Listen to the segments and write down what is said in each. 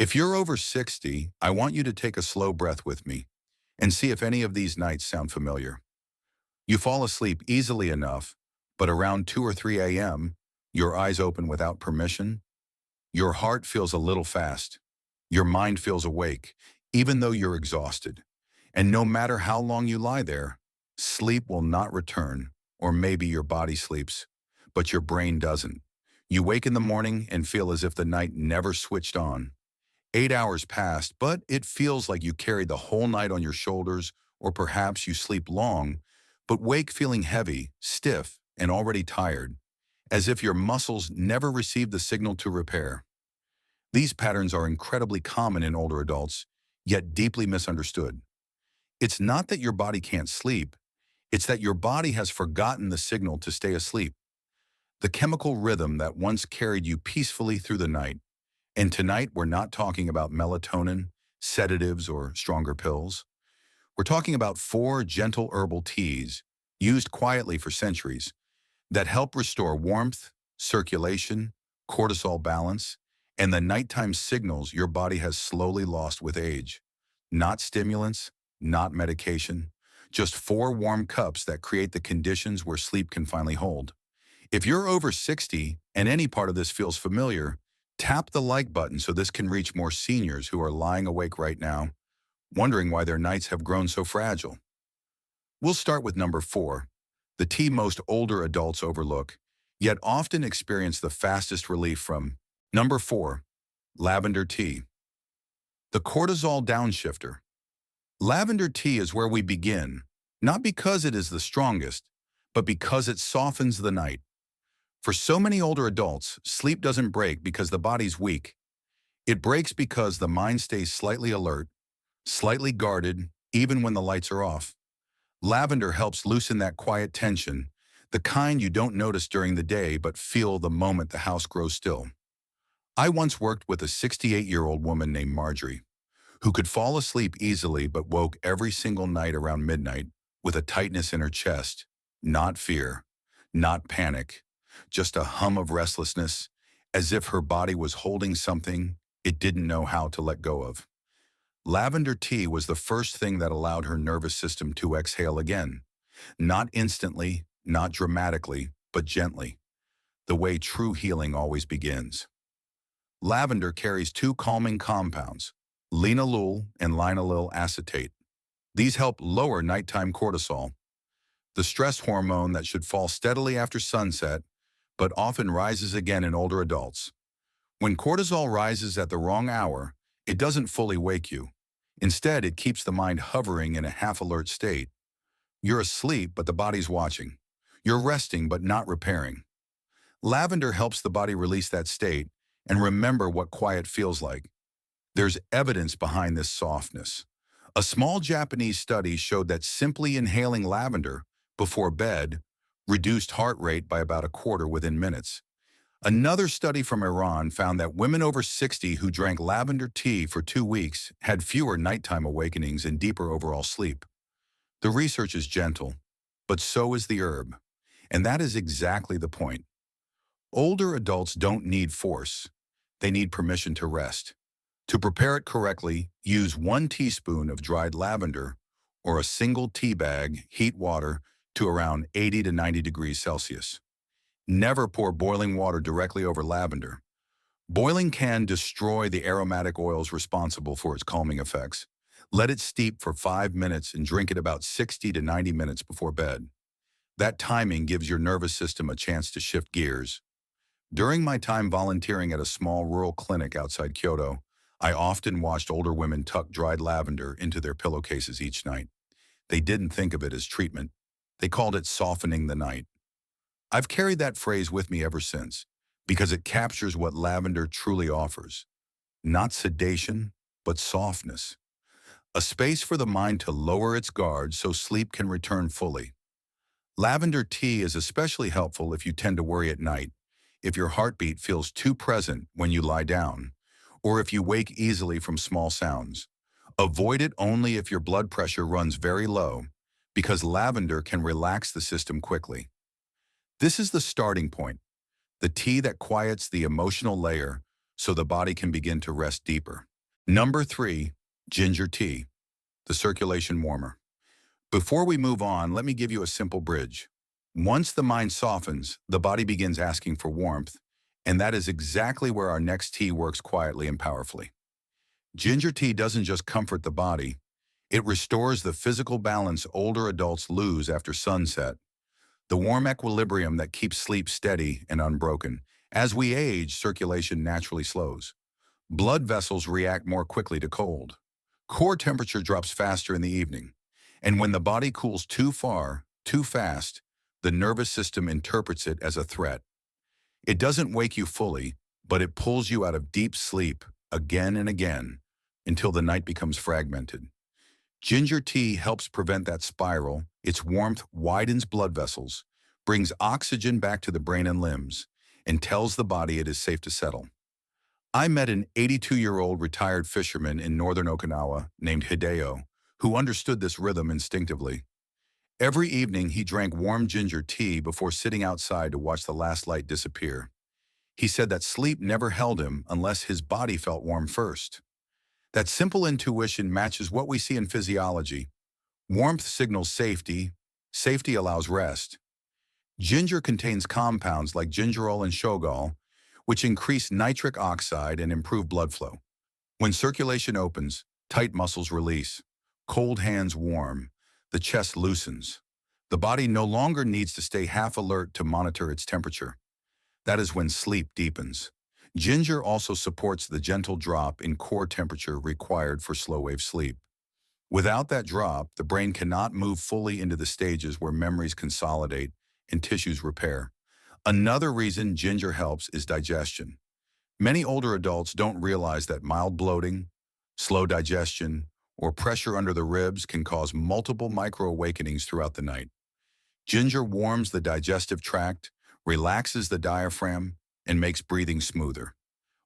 If you're over 60, I want you to take a slow breath with me and see if any of these nights sound familiar. You fall asleep easily enough, but around 2 or 3 a.m., your eyes open without permission. Your heart feels a little fast. Your mind feels awake, even though you're exhausted. And no matter how long you lie there, sleep will not return, or maybe your body sleeps, but your brain doesn't. You wake in the morning and feel as if the night never switched on. 8 hours passed, but it feels like you carried the whole night on your shoulders, or perhaps you sleep long, but wake feeling heavy, stiff, and already tired, as if your muscles never received the signal to repair. These patterns are incredibly common in older adults, yet deeply misunderstood. It's not that your body can't sleep, it's that your body has forgotten the signal to stay asleep, the chemical rhythm that once carried you peacefully through the night. And tonight, we're not talking about melatonin, sedatives, or stronger pills. We're talking about four gentle herbal teas, used quietly for centuries, that help restore warmth, circulation, cortisol balance, and the nighttime signals your body has slowly lost with age. Not stimulants, not medication, just four warm cups that create the conditions where sleep can finally hold. If you're over 60 and any part of this feels familiar, tap the like button so this can reach more seniors who are lying awake right now, wondering why their nights have grown so fragile. We'll start with number 4, the tea most older adults overlook, yet often experience the fastest relief from. Number 4, lavender tea. The cortisol downshifter. Lavender tea is where we begin, not because it is the strongest, but because it softens the night. For so many older adults, sleep doesn't break because the body's weak. It breaks because the mind stays slightly alert, slightly guarded, even when the lights are off. Lavender helps loosen that quiet tension, the kind you don't notice during the day but feel the moment the house grows still. I once worked with a 68-year-old woman named Marjorie, who could fall asleep easily but woke every single night around midnight with a tightness in her chest. Not fear, not panic, just a hum of restlessness, as if her body was holding something it didn't know how to let go of. Lavender tea was the first thing that allowed her nervous system to exhale again. Not instantly, not dramatically, but gently, the way true healing always begins. Lavender carries two calming compounds, linalool and linalool acetate. These help lower nighttime cortisol, the stress hormone that should fall steadily after sunset, but often rises again in older adults. When cortisol rises at the wrong hour, it doesn't fully wake you. Instead, it keeps the mind hovering in a half-alert state. You're asleep, but the body's watching. You're resting, but not repairing. Lavender helps the body release that state and remember what quiet feels like. There's evidence behind this softness. A small Japanese study showed that simply inhaling lavender before bed reduced heart rate by about a quarter within minutes. Another study from Iran found that women over 60 who drank lavender tea for 2 weeks had fewer nighttime awakenings and deeper overall sleep. The research is gentle, but so is the herb. And that is exactly the point. Older adults don't need force. They need permission to rest. To prepare it correctly, use 1 teaspoon of dried lavender or a single tea bag, heat water to around 80 to 90 degrees Celsius. Never pour boiling water directly over lavender. Boiling can destroy the aromatic oils responsible for its calming effects. Let it steep for 5 minutes and drink it about 60 to 90 minutes before bed. That timing gives your nervous system a chance to shift gears. During my time volunteering at a small rural clinic outside Kyoto, I often watched older women tuck dried lavender into their pillowcases each night. They didn't think of it as treatment. They called it softening the night. I've carried that phrase with me ever since, because it captures what lavender truly offers. Not sedation, but softness. A space for the mind to lower its guard so sleep can return fully. Lavender tea is especially helpful if you tend to worry at night, if your heartbeat feels too present when you lie down, or if you wake easily from small sounds. Avoid it only if your blood pressure runs very low, because lavender can relax the system quickly. This is the starting point, the tea that quiets the emotional layer so the body can begin to rest deeper. Number 3, ginger tea, the circulation warmer. Before we move on, let me give you a simple bridge. Once the mind softens, the body begins asking for warmth, and that is exactly where our next tea works quietly and powerfully. Ginger tea doesn't just comfort the body, it restores the physical balance older adults lose after sunset, the warm equilibrium that keeps sleep steady and unbroken. As we age, circulation naturally slows. Blood vessels react more quickly to cold. Core temperature drops faster in the evening. And when the body cools too far, too fast, the nervous system interprets it as a threat. It doesn't wake you fully, but it pulls you out of deep sleep again and again until the night becomes fragmented. Ginger tea helps prevent that spiral. Its warmth widens blood vessels, brings oxygen back to the brain and limbs, and tells the body it is safe to settle. I met an 82-year-old retired fisherman in northern Okinawa named Hideo, who understood this rhythm instinctively. Every evening, he drank warm ginger tea before sitting outside to watch the last light disappear. He said that sleep never held him unless his body felt warm first. That simple intuition matches what we see in physiology. Warmth signals safety. Safety allows rest. Ginger contains compounds like gingerol and shogal, which increase nitric oxide and improve blood flow. When circulation opens, tight muscles release, cold hands warm, the chest loosens. The body no longer needs to stay half alert to monitor its temperature. That is when sleep deepens. Ginger also supports the gentle drop in core temperature required for slow-wave sleep. Without that drop, the brain cannot move fully into the stages where memories consolidate and tissues repair. Another reason ginger helps is digestion. Many older adults don't realize that mild bloating, slow digestion, or pressure under the ribs can cause multiple micro-awakenings throughout the night. Ginger warms the digestive tract, relaxes the diaphragm, and makes breathing smoother.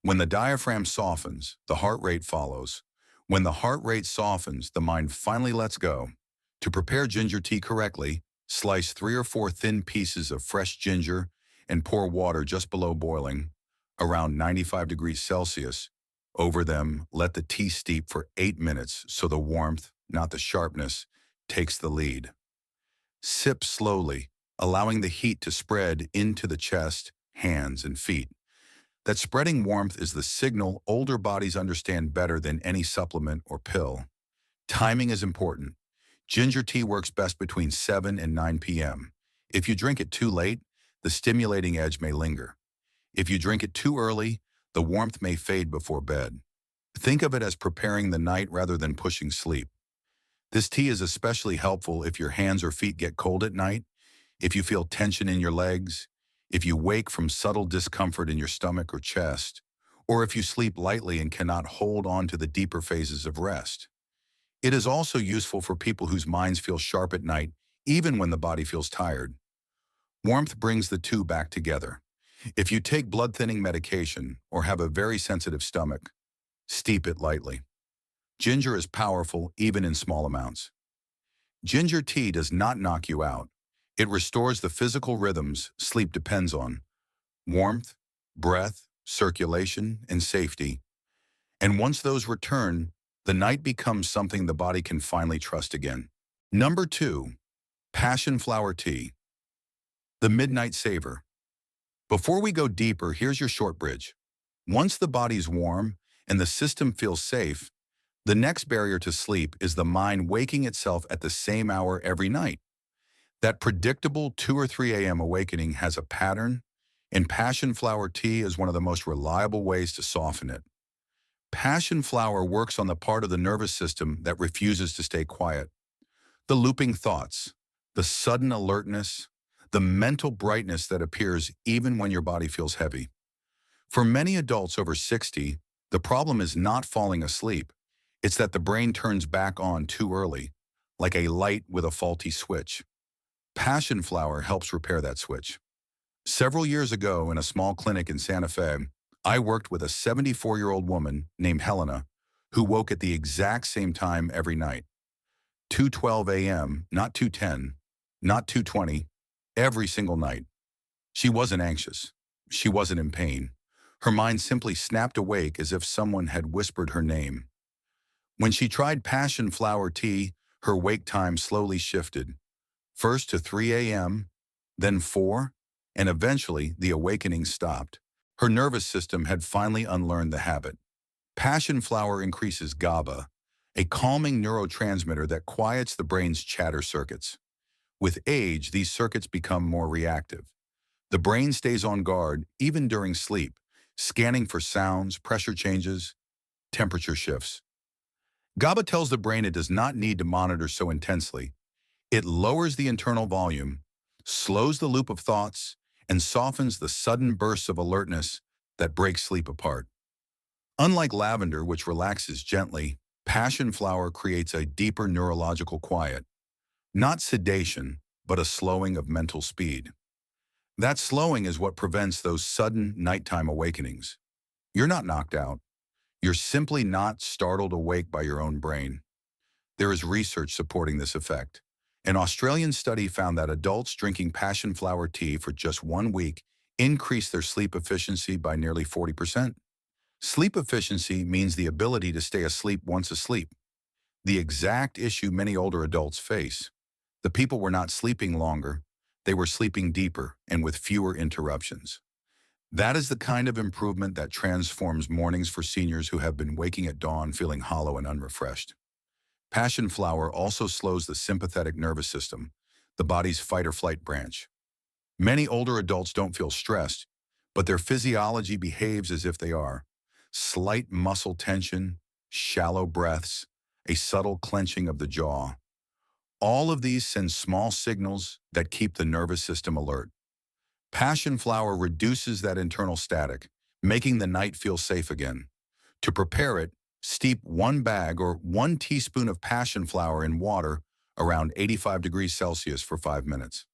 When the diaphragm softens, the heart rate follows. When the heart rate softens, the mind finally lets go. To prepare ginger tea correctly, slice 3 or 4 thin pieces of fresh ginger and pour water just below boiling, around 95 degrees Celsius. Over them, let the tea steep for 8 minutes so the warmth, not the sharpness, takes the lead. Sip slowly, allowing the heat to spread into the chest, hands, and feet. That spreading warmth is the signal older bodies understand better than any supplement or pill. Timing is important. Ginger tea works best between 7 and 9 p.m. If you drink it too late, the stimulating edge may linger. If you drink it too early, the warmth may fade before bed. Think of it as preparing the night rather than pushing sleep. This tea is especially helpful if your hands or feet get cold at night, if you feel tension in your legs, if you wake from subtle discomfort in your stomach or chest, or if you sleep lightly and cannot hold on to the deeper phases of rest. It is also useful for people whose minds feel sharp at night, even when the body feels tired. Warmth brings the two back together. If you take blood-thinning medication or have a very sensitive stomach, steep it lightly. Ginger is powerful even in small amounts. Ginger tea does not knock you out. It restores the physical rhythms sleep depends on: warmth, breath, circulation, and safety. And once those return, the night becomes something the body can finally trust again. Number 2, passion flower tea, the midnight saver. Before we go deeper, here's your short bridge. Once the body's warm and the system feels safe, the next barrier to sleep is the mind waking itself at the same hour every night. That predictable 2 or 3 a.m. awakening has a pattern, and passion flower tea is one of the most reliable ways to soften it. Passion flower works on the part of the nervous system that refuses to stay quiet. The looping thoughts, the sudden alertness, the mental brightness that appears even when your body feels heavy. For many adults over 60, the problem is not falling asleep. It's that the brain turns back on too early, like a light with a faulty switch. Passion flower helps repair that switch. Several years ago, in a small clinic in Santa Fe, I worked with a 74-year-old woman named Helena who woke at the exact same time every night. 2:12 a.m., not 2:10, not 2:20, every single night. She wasn't anxious. She wasn't in pain. Her mind simply snapped awake as if someone had whispered her name. When she tried passion flower tea, her wake time slowly shifted, first to 3 a.m., then 4, and eventually the awakening stopped. Her nervous system had finally unlearned the habit. Passion flower increases GABA, a calming neurotransmitter that quiets the brain's chatter circuits. With age, these circuits become more reactive. The brain stays on guard even during sleep, scanning for sounds, pressure changes, temperature shifts. GABA tells the brain it does not need to monitor so intensely. It lowers the internal volume, slows the loop of thoughts, and softens the sudden bursts of alertness that break sleep apart. Unlike lavender, which relaxes gently, passion flower creates a deeper neurological quiet, not sedation, but a slowing of mental speed. That slowing is what prevents those sudden nighttime awakenings. You're not knocked out. You're simply not startled awake by your own brain. There is research supporting this effect. An Australian study found that adults drinking passion flower tea for just 1 week increased their sleep efficiency by nearly 40%. Sleep efficiency means the ability to stay asleep once asleep, the exact issue many older adults face. The people were not sleeping longer, they were sleeping deeper and with fewer interruptions. That is the kind of improvement that transforms mornings for seniors who have been waking at dawn feeling hollow and unrefreshed. Passion flower also slows the sympathetic nervous system, the body's fight-or-flight branch. Many older adults don't feel stressed, but their physiology behaves as if they are. Slight muscle tension, shallow breaths, a subtle clenching of the jaw. All of these send small signals that keep the nervous system alert. Passion flower reduces that internal static, making the night feel safe again. To prepare it, steep 1 bag or 1 teaspoon of passion flower in water around 85 degrees Celsius for 5 minutes.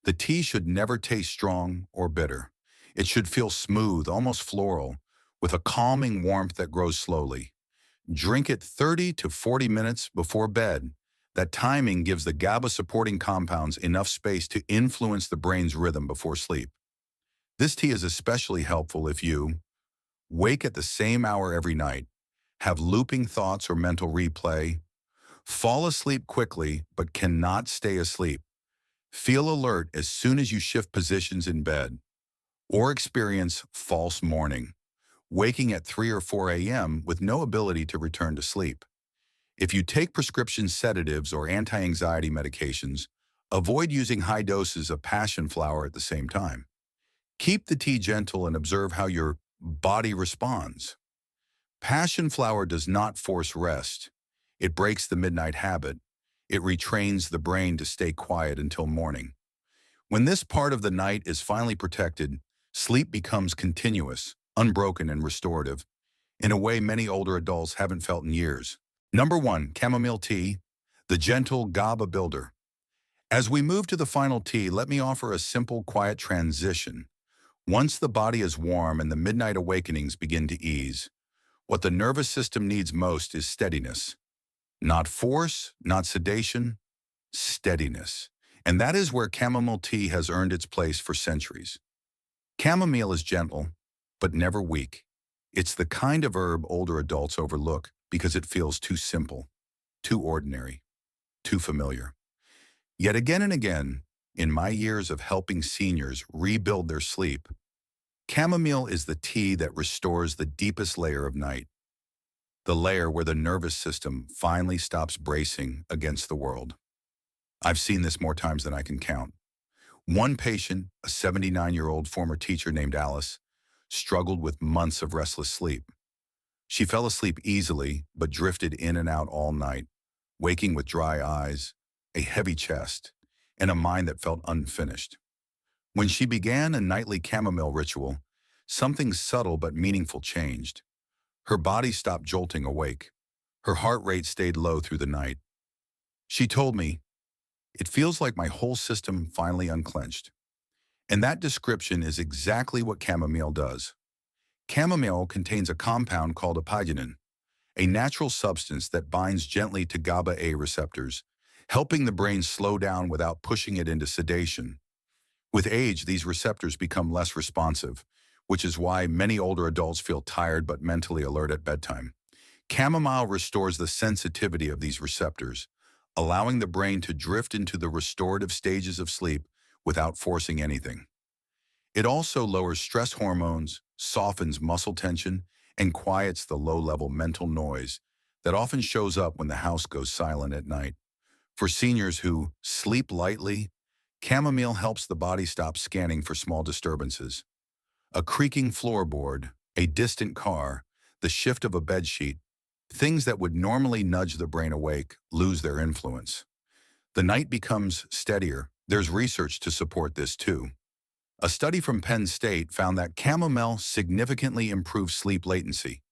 The tea should never taste strong or bitter. It should feel smooth, almost floral, with a calming warmth that grows slowly. Drink it 30 to 40 minutes before bed. That timing gives the GABA-supporting compounds enough space to influence the brain's rhythm before sleep. This tea is especially helpful if you wake at the same hour every night, have looping thoughts or mental replay, fall asleep quickly but cannot stay asleep, feel alert as soon as you shift positions in bed, or experience false morning, waking at 3 or 4 a.m. with no ability to return to sleep. If you take prescription sedatives or anti-anxiety medications, avoid using high doses of passion flower at the same time. Keep the tea gentle and observe how your body responds. Passion flower does not force rest. It breaks the midnight habit. It retrains the brain to stay quiet until morning. When this part of the night is finally protected, sleep becomes continuous, unbroken, and restorative, in a way many older adults haven't felt in years. Number 1, chamomile tea, the gentle GABA builder. As we move to the final tea, let me offer a simple, quiet transition. Once the body is warm and the midnight awakenings begin to ease, what the nervous system needs most is steadiness. Not force, not sedation, steadiness. And that is where chamomile tea has earned its place for centuries. Chamomile is gentle, but never weak. It's the kind of herb older adults overlook because it feels too simple, too ordinary, too familiar. Yet again and again, in my years of helping seniors rebuild their sleep, chamomile is the tea that restores the deepest layer of night, the layer where the nervous system finally stops bracing against the world. I've seen this more times than I can count. One patient, a 79-year-old former teacher named Alice, struggled with months of restless sleep. She fell asleep easily, but drifted in and out all night, waking with dry eyes, a heavy chest, and a mind that felt unfinished. When she began a nightly chamomile ritual, something subtle but meaningful changed. Her body stopped jolting awake. Her heart rate stayed low through the night. She told me, "It feels like my whole system finally unclenched." And that description is exactly what chamomile does. Chamomile contains a compound called apigenin, a natural substance that binds gently to GABA-A receptors, helping the brain slow down without pushing it into sedation. With age, these receptors become less responsive, which is why many older adults feel tired but mentally alert at bedtime. Chamomile restores the sensitivity of these receptors, allowing the brain to drift into the restorative stages of sleep without forcing anything. It also lowers stress hormones, softens muscle tension, and quiets the low-level mental noise that often shows up when the house goes silent at night. For seniors who sleep lightly, chamomile helps the body stop scanning for small disturbances. A creaking floorboard, a distant car, the shift of a bedsheet, things that would normally nudge the brain awake lose their influence. The night becomes steadier. There's research to support this too. A study from Penn State found that chamomile significantly improved sleep latency,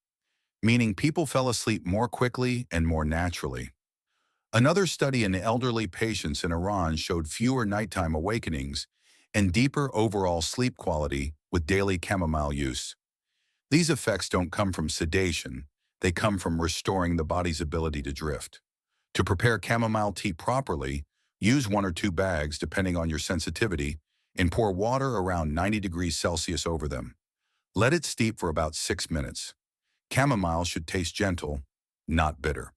meaning people fell asleep more quickly and more naturally. Another study in elderly patients in Iran showed fewer nighttime awakenings and deeper overall sleep quality with daily chamomile use. These effects don't come from sedation, they come from restoring the body's ability to drift. To prepare chamomile tea properly, use 1 or 2 bags depending on your sensitivity and pour water around 90 degrees Celsius over them. Let it steep for about 6 minutes. Chamomile should taste gentle, not bitter.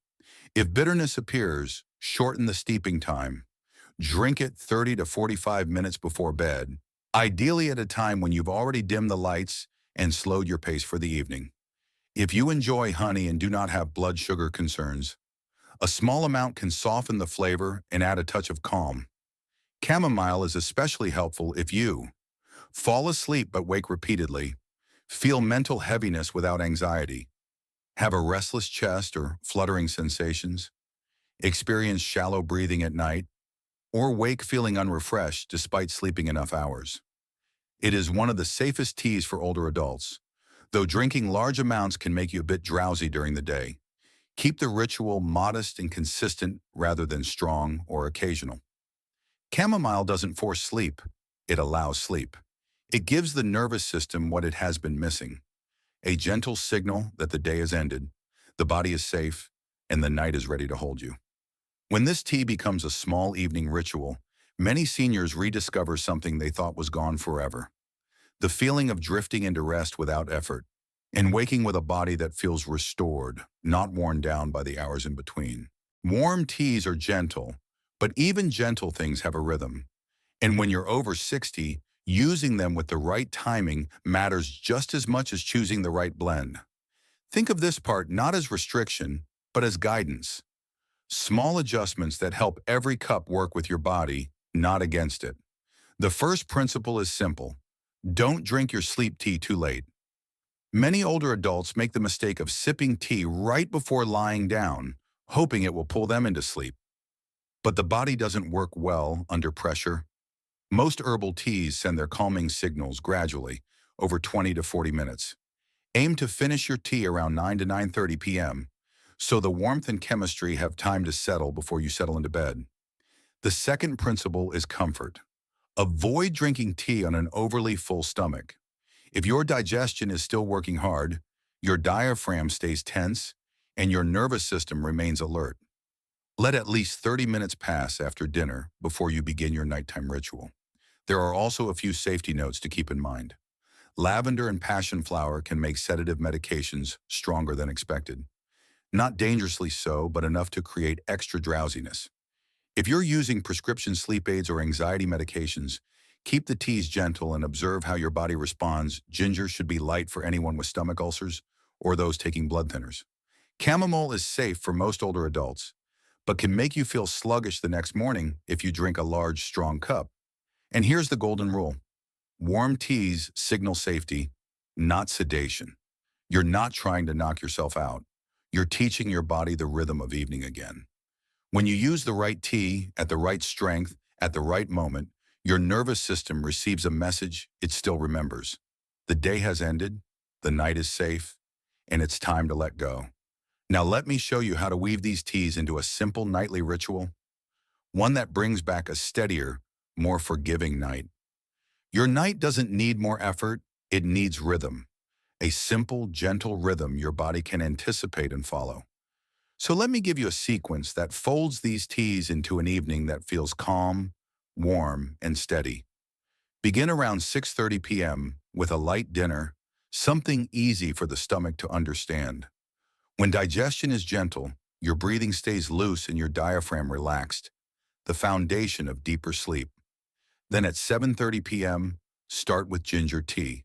If bitterness appears, shorten the steeping time. Drink it 30 to 45 minutes before bed, ideally at a time when you've already dimmed the lights and slowed your pace for the evening. If you enjoy honey and do not have blood sugar concerns, a small amount can soften the flavor and add a touch of calm. Chamomile is especially helpful if you fall asleep but wake repeatedly, feel mental heaviness without anxiety, have a restless chest or fluttering sensations, experience shallow breathing at night, or wake feeling unrefreshed despite sleeping enough hours. It is one of the safest teas for older adults, though drinking large amounts can make you a bit drowsy during the day. Keep the ritual modest and consistent rather than strong or occasional. Chamomile doesn't force sleep, it allows sleep. It gives the nervous system what it has been missing, a gentle signal that the day has ended, the body is safe, and the night is ready to hold you. When this tea becomes a small evening ritual, many seniors rediscover something they thought was gone forever. The feeling of drifting into rest without effort, and waking with a body that feels restored, not worn down by the hours in between. Warm teas are gentle, but even gentle things have a rhythm. And when you're over 60, using them with the right timing matters just as much as choosing the right blend. Think of this part not as restriction, but as guidance. Small adjustments that help every cup work with your body, not against it. The first principle is simple. Don't drink your sleep tea too late. Many older adults make the mistake of sipping tea right before lying down, hoping it will pull them into sleep. But the body doesn't work well under pressure. Most herbal teas send their calming signals gradually, over 20 to 40 minutes. Aim to finish your tea around 9 to 9:30 p.m., so the warmth and chemistry have time to settle before you settle into bed. The second principle is comfort. Avoid drinking tea on an overly full stomach. If your digestion is still working hard, your diaphragm stays tense, and your nervous system remains alert. Let at least 30 minutes pass after dinner before you begin your nighttime ritual. There are also a few safety notes to keep in mind. Lavender and passion flower can make sedative medications stronger than expected. Not dangerously so, but enough to create extra drowsiness. If you're using prescription sleep aids or anxiety medications, keep the teas gentle and observe how your body responds. Ginger should be light for anyone with stomach ulcers or those taking blood thinners. Chamomile is safe for most older adults, but can make you feel sluggish the next morning if you drink a large, strong cup. And here's the golden rule. Warm teas signal safety, not sedation. You're not trying to knock yourself out. You're teaching your body the rhythm of evening again. When you use the right tea at the right strength at the right moment, your nervous system receives a message it still remembers. The day has ended, the night is safe, and it's time to let go. Now let me show you how to weave these teas into a simple nightly ritual, one that brings back a steadier, more forgiving night. Your night doesn't need more effort, it needs rhythm. A simple, gentle rhythm your body can anticipate and follow. So let me give you a sequence that folds these teas into an evening that feels calm, warm, and steady. Begin around 6:30 p.m. with a light dinner, something easy for the stomach to understand. When digestion is gentle, your breathing stays loose and your diaphragm relaxed, the foundation of deeper sleep. Then at 7:30 p.m., start with ginger tea.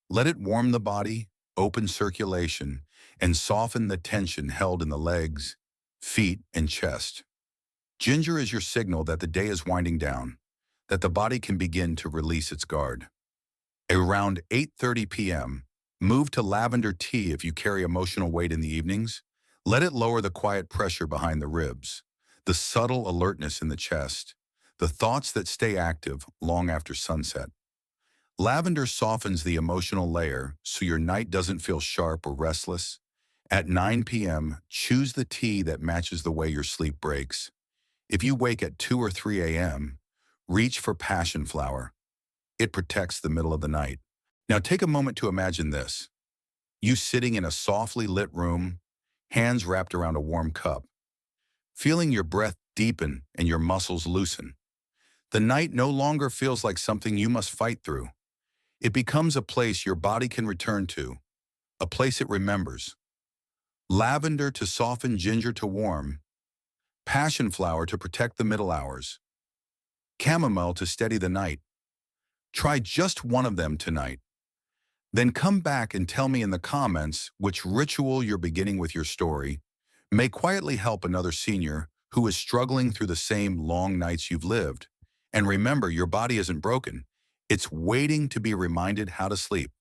Let it warm the body, open circulation, and soften the tension held in the legs, feet, and chest. Ginger is your signal that the day is winding down, that the body can begin to release its guard. Around 8:30 p.m., move to lavender tea if you carry emotional weight in the evenings. Let it lower the quiet pressure behind the ribs, the subtle alertness in the chest, the thoughts that stay active long after sunset. Lavender softens the emotional layer so your night doesn't feel sharp or restless. At 9 p.m., choose the tea that matches the way your sleep breaks. If you wake at 2 or 3 a.m., reach for passion flower. It protects the middle of the night. Now take a moment to imagine this. You sitting in a softly lit room, hands wrapped around a warm cup, feeling your breath deepen and your muscles loosen. The night no longer feels like something you must fight through. It becomes a place your body can return to, a place it remembers. Lavender to soften, ginger to warm, passion flower to protect the middle hours, chamomile to steady the night. Try just one of them tonight. Then come back and tell me in the comments which ritual you're beginning with your story may quietly help another senior who is struggling through the same long nights you've lived. And remember, your body isn't broken. It's waiting to be reminded how to sleep.